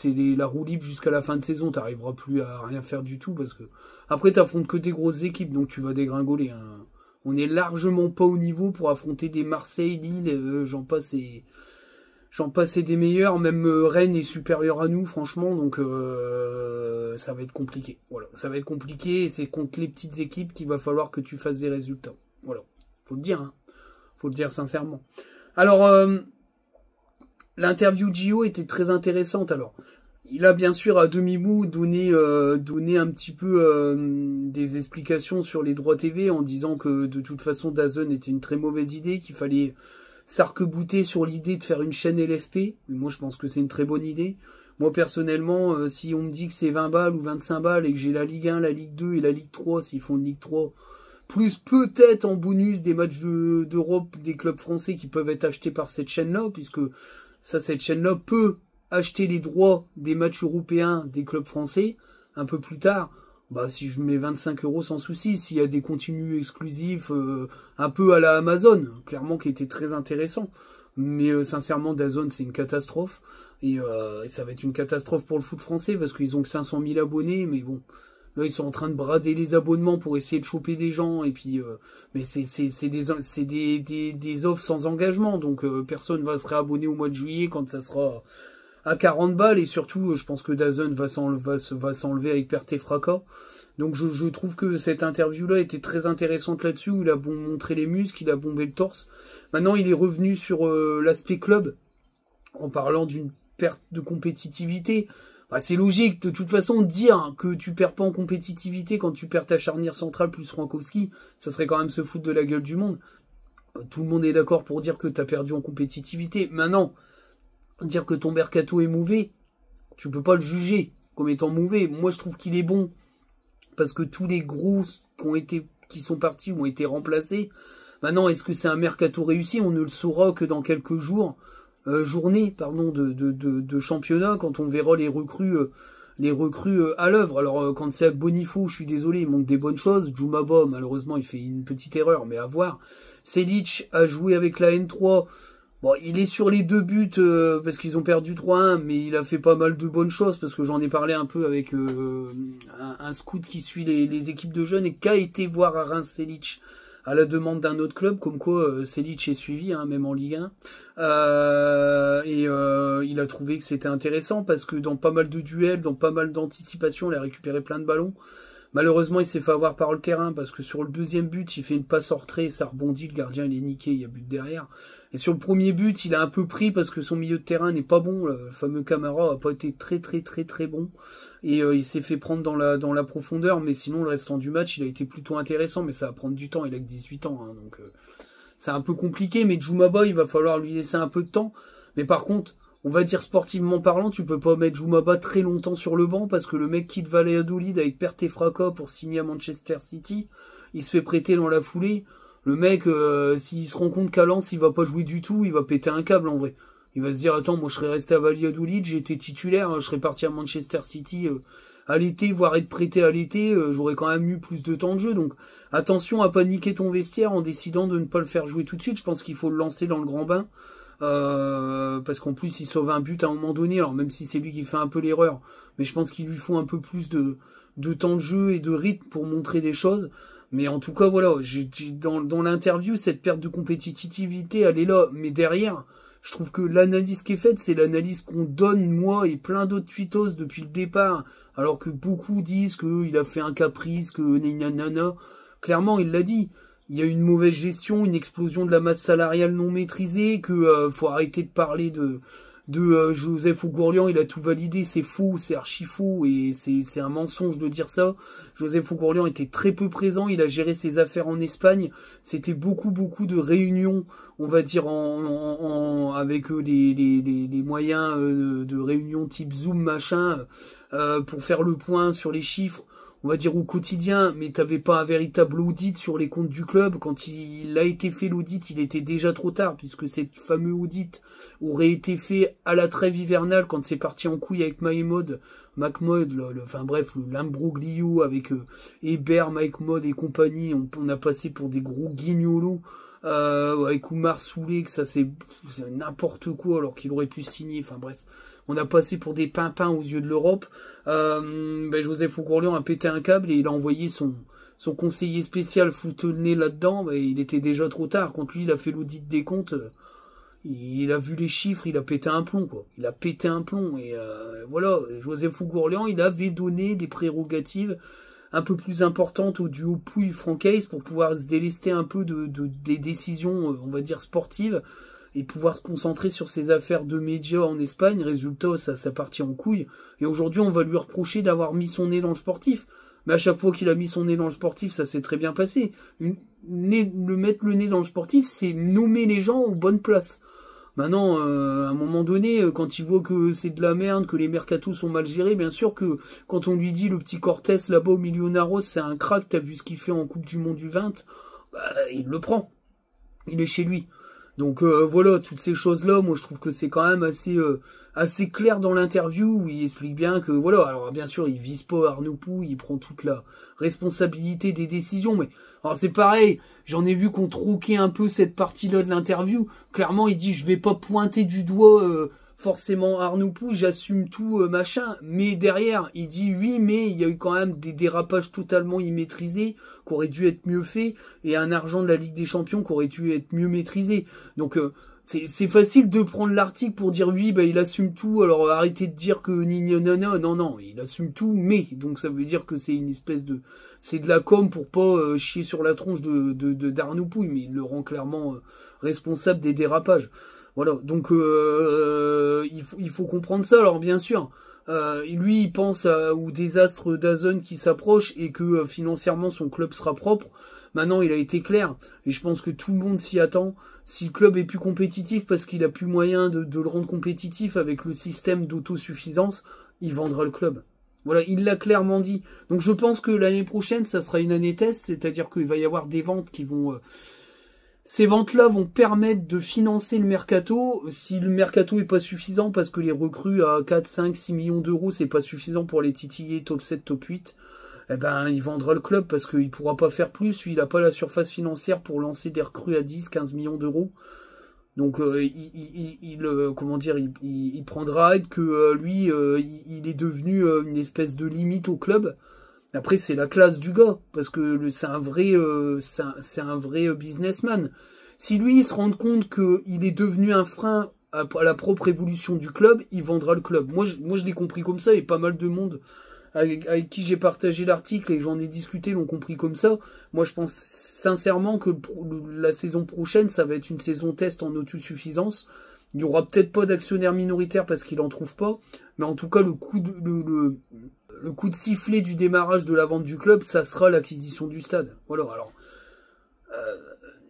libre jusqu'à la fin de saison. T'arriveras plus à rien faire du tout parce que après t'affrontes que des grosses équipes, donc tu vas dégringoler. Hein. On est largement pas au niveau pour affronter des Marseille, Lille, j'en passe et des meilleurs. Même Rennes est supérieur à nous, franchement. Donc ça va être compliqué. Voilà, ça va être compliqué. Et c'est contre les petites équipes qu'il va falloir que tu fasses des résultats. Voilà. Faut le dire, hein. Faut le dire sincèrement. Alors, l'interview de Gio était très intéressante. Alors, il a bien sûr à demi-mot donné un petit peu des explications sur les droits TV en disant que de toute façon DAZN était une très mauvaise idée, qu'il fallait s'arc-bouter sur l'idée de faire une chaîne LFP. Moi, je pense que c'est une très bonne idée. Moi, personnellement, si on me dit que c'est 20 balles ou 25 balles et que j'ai la Ligue 1, la Ligue 2 et la Ligue 3, s'ils font une Ligue 3, plus peut-être en bonus des matchs d'Europe des clubs français qui peuvent être achetés par cette chaîne-là, puisque cette chaîne-là peut acheter les droits des matchs européens des clubs français un peu plus tard. Bah, si je mets 25 € sans souci, s'il y a des contenus exclusifs, un peu à la Amazon, clairement qui était très intéressant. Mais sincèrement, DAZN, c'est une catastrophe. Et ça va être une catastrophe pour le foot français, parce qu'ils ont que 500 000 abonnés, mais bon... Là, ils sont en train de brader les abonnements pour essayer de choper des gens. Et puis, mais c'est des offres sans engagement. Donc, personne va se réabonner au mois de juillet quand ça sera à 40 balles. Et surtout, je pense que DAZN va s'enlever avec perte et fracas. Donc, je trouve que cette interview-là était très intéressante là-dessus, où il a montré les muscles, il a bombé le torse. Maintenant, il est revenu sur l'aspect club, en parlant d'une perte de compétitivité. Bah, c'est logique, de toute façon, dire que tu perds pas en compétitivité quand tu perds ta charnière centrale plus Frankowski, ça serait quand même se foutre de la gueule du monde. Tout le monde est d'accord pour dire que tu as perdu en compétitivité. Maintenant, dire que ton mercato est mauvais, tu peux pas le juger comme étant mauvais. Moi, je trouve qu'il est bon, parce que tous les gros qui sont partis ont été remplacés. Maintenant, est-ce que c'est un mercato réussi? On ne le saura que dans quelques jours. Journée de championnat, quand on verra les recrues à l'œuvre. Alors quand c'est avec Bonifo, je suis désolé, il manque des bonnes choses. Djoumaba, malheureusement, il fait une petite erreur, mais à voir. Selic a joué avec la N3. Bon, il est sur les 2 buts parce qu'ils ont perdu 3-1, mais il a fait pas mal de bonnes choses, parce que j'en ai parlé un peu avec un scout qui suit les équipes de jeunes et qui a été voir à Reims Selic à la demande d'un autre club, comme quoi Selic est suivi, hein, même en Ligue 1. Il a trouvé que c'était intéressant, parce que dans pas mal de duels, dans pas mal d'anticipations, il a récupéré plein de ballons. Malheureusement, il s'est fait avoir par le terrain, parce que sur le 2e but, il fait une passe en retrait, ça rebondit, le gardien il est niqué, il y a but derrière. Et sur le 1er but, il a un peu pris, parce que son milieu de terrain n'est pas bon. Le fameux Camara a pas été très bon. Et il s'est fait prendre dans la profondeur, mais sinon le restant du match, il a été plutôt intéressant, mais ça va prendre du temps, il a que 18 ans, hein, donc c'est un peu compliqué. Mais Djoumaba, il va falloir lui laisser un peu de temps. Mais par contre, on va dire sportivement parlant, tu peux pas mettre Djoumaba très longtemps sur le banc, parce que le mec quitte Valladolid avec perte et fracas pour signer à Manchester City, il se fait prêter dans la foulée. Le mec, s'il se rend compte qu'à Lens, il va pas jouer du tout, il va péter un câble en vrai. Il va se dire, attends, moi je serais resté à Valladolid, j'ai été titulaire, je serais parti à Manchester City à l'été, voire être prêté à l'été, j'aurais quand même eu plus de temps de jeu. Donc attention à paniquer ton vestiaire en décidant de ne pas le faire jouer tout de suite. Je pense qu'il faut le lancer dans le grand bain. Parce qu'en plus il sauve un but à un moment donné, alors même si c'est lui qui fait un peu l'erreur, mais je pense qu'il lui faut un peu plus de temps de jeu et de rythme pour montrer des choses. Mais en tout cas voilà, dans l'interview, cette perte de compétitivité elle est là, mais derrière je trouve que l'analyse qui est faite, c'est l'analyse qu'on donne moi et plein d'autres tweetos depuis le départ, alors que beaucoup disent qu'il a fait un caprice, que nanana. Clairement il l'a dit. Il y a une mauvaise gestion, une explosion de la masse salariale non maîtrisée, que faut arrêter de parler de Joseph Oughourlian, il a tout validé, c'est faux, c'est archi faux, et c'est un mensonge de dire ça. Joseph Oughourlian était très peu présent, il a géré ses affaires en Espagne, c'était beaucoup de réunions, on va dire, avec les moyens de réunions type Zoom, machin, pour faire le point sur les chiffres, on va dire au quotidien, mais t'avais pas un véritable audit sur les comptes du club. Quand il a été fait l'audit, il était déjà trop tard, puisque cet fameux audit aurait été fait à la trêve hivernale, quand c'est parti en couille avec McMod, enfin bref, l'imbroglio avec Hébert, Mike Mod et compagnie, on a passé pour des gros guignolos, avec Oumar Soulé, que ça c'est n'importe quoi, alors qu'il aurait pu signer, enfin bref. On a passé pour des pimpins aux yeux de l'Europe. Joseph Oughourlian a pété un câble et il a envoyé son conseiller spécial foutre le nez là-dedans. Il était déjà trop tard. Quand lui, il a fait l'audit des comptes, il a vu les chiffres, il a pété un plomb, quoi. Il a pété un plomb. Et voilà, Joseph Oughourlian, il avait donné des prérogatives un peu plus importantes au duo Pouille-Francaise pour pouvoir se délester un peu des décisions, on va dire, sportives, et pouvoir se concentrer sur ses affaires de médias en Espagne. Résultat, ça partit en couille. Et aujourd'hui, on va lui reprocher d'avoir mis son nez dans le sportif. Mais à chaque fois qu'il a mis son nez dans le sportif, ça s'est très bien passé. Mettre le nez dans le sportif, c'est nommer les gens aux bonnes places. Maintenant, à un moment donné, quand il voit que c'est de la merde, que les mercatos sont mal gérés, bien sûr que quand on lui dit le petit Cortés là-bas au Millonarios, c'est un crack, t'as vu ce qu'il fait en Coupe du Monde du 20, il le prend. Il est chez lui. Donc voilà, toutes ces choses-là, moi je trouve que c'est quand même assez clair dans l'interview, où il explique bien que voilà, alors bien sûr il vise pas Arnaud Pouille, il prend toute la responsabilité des décisions, mais alors c'est pareil, j'en ai vu qu'on troquait un peu cette partie-là de l'interview. Clairement il dit je vais pas pointer du doigt forcément Arnaud Pouille, j'assume tout, machin, mais derrière, il dit oui, mais il y a eu quand même des dérapages totalement immaîtrisés, qui auraient dû être mieux faits, et un argent de la Ligue des Champions qui aurait dû être mieux maîtrisé. Donc, c'est facile de prendre l'article pour dire oui, il assume tout, alors arrêtez de dire que non, il assume tout, mais, donc ça veut dire que c'est une espèce de, c'est de la com pour pas chier sur la tronche d'Arnaud Pouille, mais il le rend clairement responsable des dérapages. Voilà, donc il faut comprendre ça. Alors bien sûr, lui il pense au désastre d'Azon qui s'approche et que financièrement son club sera propre. Maintenant il a été clair, et je pense que tout le monde s'y attend. Si le club est plus compétitif parce qu'il a plus moyen de le rendre compétitif avec le système d'autosuffisance, il vendra le club. Voilà, il l'a clairement dit. Donc je pense que l'année prochaine, ça sera une année test, c'est-à-dire qu'il va y avoir des ventes qui vont... Ces ventes-là vont permettre de financer le mercato. Si le mercato est pas suffisant, parce que les recrues à 4, 5, 6 millions d'euros, c'est pas suffisant pour les titiller top 7, top 8, eh ben, il vendra le club parce qu'il pourra pas faire plus. Lui, il a pas la surface financière pour lancer des recrues à 10, 15 millions d'euros. Donc, il prendra acte que lui, il est devenu une espèce de limite au club. Après, c'est la classe du gars, parce que c'est un vrai businessman. Si lui, il se rend compte qu'il est devenu un frein à la propre évolution du club, il vendra le club. Moi, je l'ai compris comme ça, et pas mal de monde avec qui j'ai partagé l'article et j'en ai discuté l'ont compris comme ça. Moi, je pense sincèrement que la saison prochaine, ça va être une saison test en autosuffisance. Il y aura peut-être pas d'actionnaire minoritaire parce qu'il en trouve pas, mais en tout cas, le coup de sifflet du démarrage de la vente du club, ça sera l'acquisition du stade. Voilà, alors,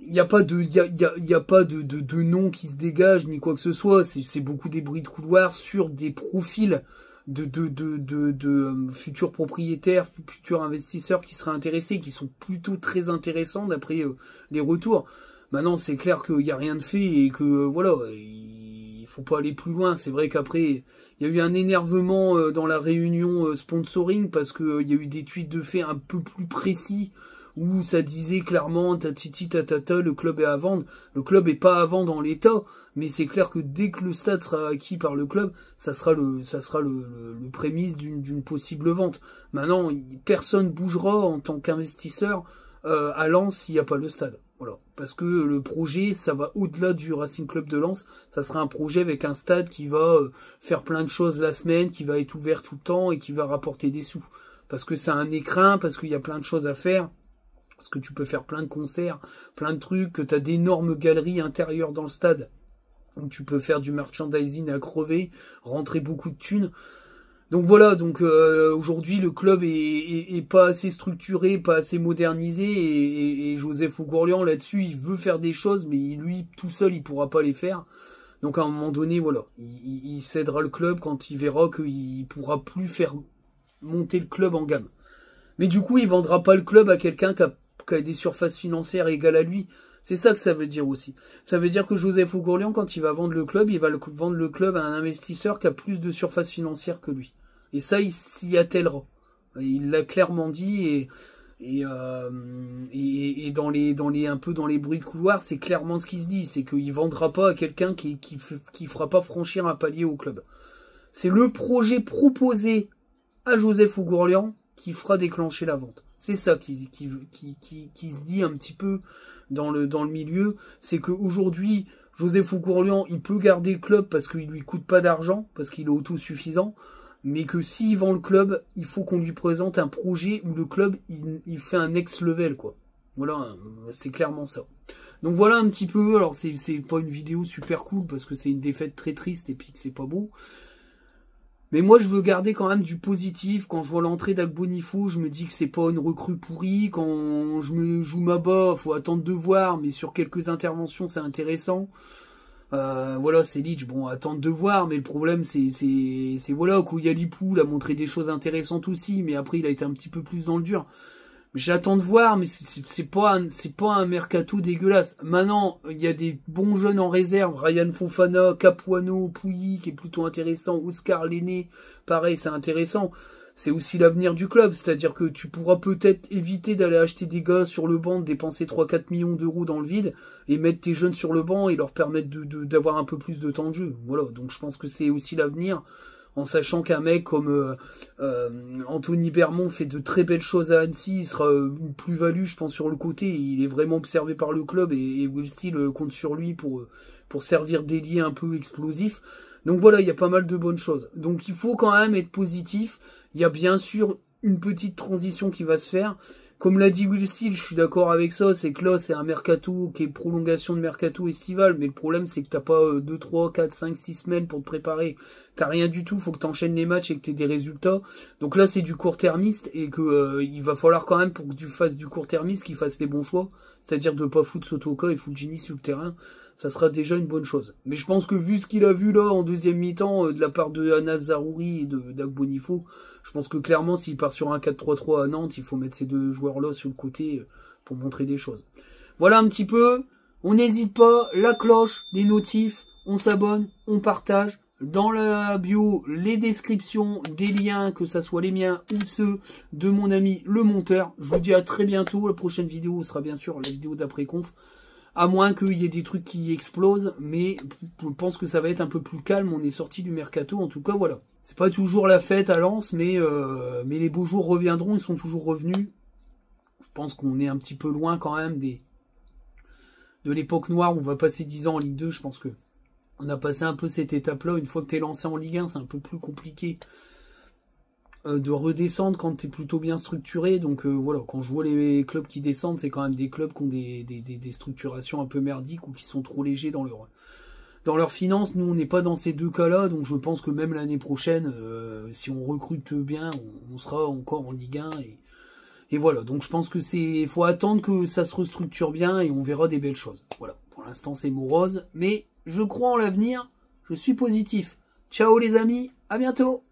il n'y a pas de nom qui se dégage, ni quoi que ce soit. C'est beaucoup des bruits de couloir sur des profils de futurs propriétaires, futurs investisseurs qui seraient intéressés, qui sont plutôt très intéressants d'après les retours. Maintenant, c'est clair qu'il n'y a rien de fait et que, voilà, il faut pas aller plus loin. C'est vrai qu'après, il y a eu un énervement dans la réunion sponsoring parce que il y a eu des tweets de fait un peu plus précis où ça disait clairement tatiti tatata, le club est à vendre. Le club est pas à vendre en l'état, mais c'est clair que dès que le stade sera acquis par le club, ça sera le prémisse d'une possible vente. Maintenant, personne bougera en tant qu'investisseur à Lens s'il n'y a pas le stade. Voilà, parce que le projet, ça va au-delà du Racing Club de Lens. Ça sera un projet avec un stade qui va faire plein de choses la semaine, qui va être ouvert tout le temps et qui va rapporter des sous. Parce que c'est un écrin, parce qu'il y a plein de choses à faire. Parce que tu peux faire plein de concerts, plein de trucs, que tu as d'énormes galeries intérieures dans le stade, où tu peux faire du merchandising à crever, rentrer beaucoup de thunes. Donc voilà, donc aujourd'hui le club est pas assez structuré, pas assez modernisé, et Joseph Oughourlian là-dessus, il veut faire des choses, mais lui tout seul il pourra pas les faire. Donc à un moment donné, voilà, il cédera le club quand il verra qu'il pourra plus faire monter le club en gamme. Mais du coup, il vendra pas le club à quelqu'un qui a des surfaces financières égales à lui. C'est ça que ça veut dire aussi. Ça veut dire que Joseph Oughourlian, quand il va vendre le club, il va vendre le club à un investisseur qui a plus de surface financière que lui. Et ça, il s'y attellera. Il l'a clairement dit et dans les un peu dans les bruits de couloir, c'est clairement ce qui se dit, c'est qu'il vendra pas à quelqu'un qui fera pas franchir un palier au club. C'est le projet proposé à Joseph Oughourlian qui fera déclencher la vente. C'est ça qui se dit un petit peu dans le milieu, c'est qu'aujourd'hui, Joseph Oughourlian, il peut garder le club parce qu'il lui coûte pas d'argent, parce qu'il est autosuffisant, mais que s'il vend le club, il faut qu'on lui présente un projet où le club, il fait un next level, quoi. Voilà, c'est clairement ça. Donc voilà un petit peu, alors c'est pas une vidéo super cool, parce que c'est une défaite très triste et puis que c'est pas beau. Mais moi, je veux garder quand même du positif. Quand je vois l'entrée d'Agbonifo, je me dis que c'est pas une recrue pourrie. Quand je me joue Maba, faut attendre de voir. Mais sur quelques interventions, c'est intéressant. Voilà, c'est Leach. Bon, attendre de voir. Mais le problème, c'est voilà, Kouyalipou, il a montré des choses intéressantes aussi. Mais après, il a été un petit peu plus dans le dur. J'attends de voir, mais c'est pas un mercato dégueulasse. Maintenant, il y a des bons jeunes en réserve. Ryan Fofana, Capuano, Pouilly, qui est plutôt intéressant. Oscar Lenné, pareil, c'est intéressant. C'est aussi l'avenir du club. C'est-à-dire que tu pourras peut-être éviter d'aller acheter des gars sur le banc, de dépenser 3-4 millions d'euros dans le vide, et mettre tes jeunes sur le banc et leur permettre d'avoir un peu plus de temps de jeu. Voilà, donc je pense que c'est aussi l'avenir. En sachant qu'un mec comme Anthony Bermond fait de très belles choses à Annecy, il sera une plus-value, je pense, sur le côté. Il est vraiment observé par le club et Will Steele compte sur lui pour servir d'ailier un peu explosif. Donc voilà, il y a pas mal de bonnes choses. Donc il faut quand même être positif. Il y a bien sûr une petite transition qui va se faire. Comme l'a dit Will Steele, je suis d'accord avec ça, c'est que là, c'est un mercato qui est prolongation de mercato estival, mais le problème, c'est que t'as pas 2, 3, 4, 5, 6 semaines pour te préparer. T'as rien du tout, faut que t'enchaînes les matchs et que t'aies des résultats. Donc là, c'est du court-termiste et que il va falloir quand même, pour que tu fasses du court-termiste, qu'il fasse les bons choix. C'est-à-dire de pas foutre Sotoka et Fulgini sur le terrain. Ça sera déjà une bonne chose. Mais je pense que vu ce qu'il a vu là en deuxième mi-temps de la part de Anas Zaroury et d'Agbonifo, je pense que clairement s'il part sur un 4-3-3 à Nantes, il faut mettre ces deux joueurs-là sur le côté pour montrer des choses. Voilà un petit peu. On n'hésite pas, la cloche, les notifs, on s'abonne, on partage. Dans la bio, les descriptions des liens, que ça soit les miens ou ceux de mon ami le monteur. Je vous dis à très bientôt. La prochaine vidéo sera bien sûr la vidéo d'après-conf. À moins qu'il y ait des trucs qui explosent, mais je pense que ça va être un peu plus calme. On est sorti du mercato, en tout cas, voilà. C'est pas toujours la fête à Lens, mais les beaux jours reviendront, ils sont toujours revenus. Je pense qu'on est un petit peu loin quand même de l'époque noire. On va passer 10 ans en Ligue 2, je pense que on a passé un peu cette étape-là. Une fois que tu es lancé en Ligue 1, c'est un peu plus compliqué de redescendre quand tu es plutôt bien structuré. Donc voilà, quand je vois les clubs qui descendent, c'est quand même des clubs qui ont des structurations un peu merdiques ou qui sont trop légers dans leurs finances. Nous, on n'est pas dans ces deux cas-là, donc je pense que même l'année prochaine, si on recrute bien, on sera encore en Ligue 1. Et voilà, donc je pense que faut attendre que ça se restructure bien et on verra des belles choses. Voilà, pour l'instant c'est morose, mais je crois en l'avenir, je suis positif. Ciao les amis, à bientôt.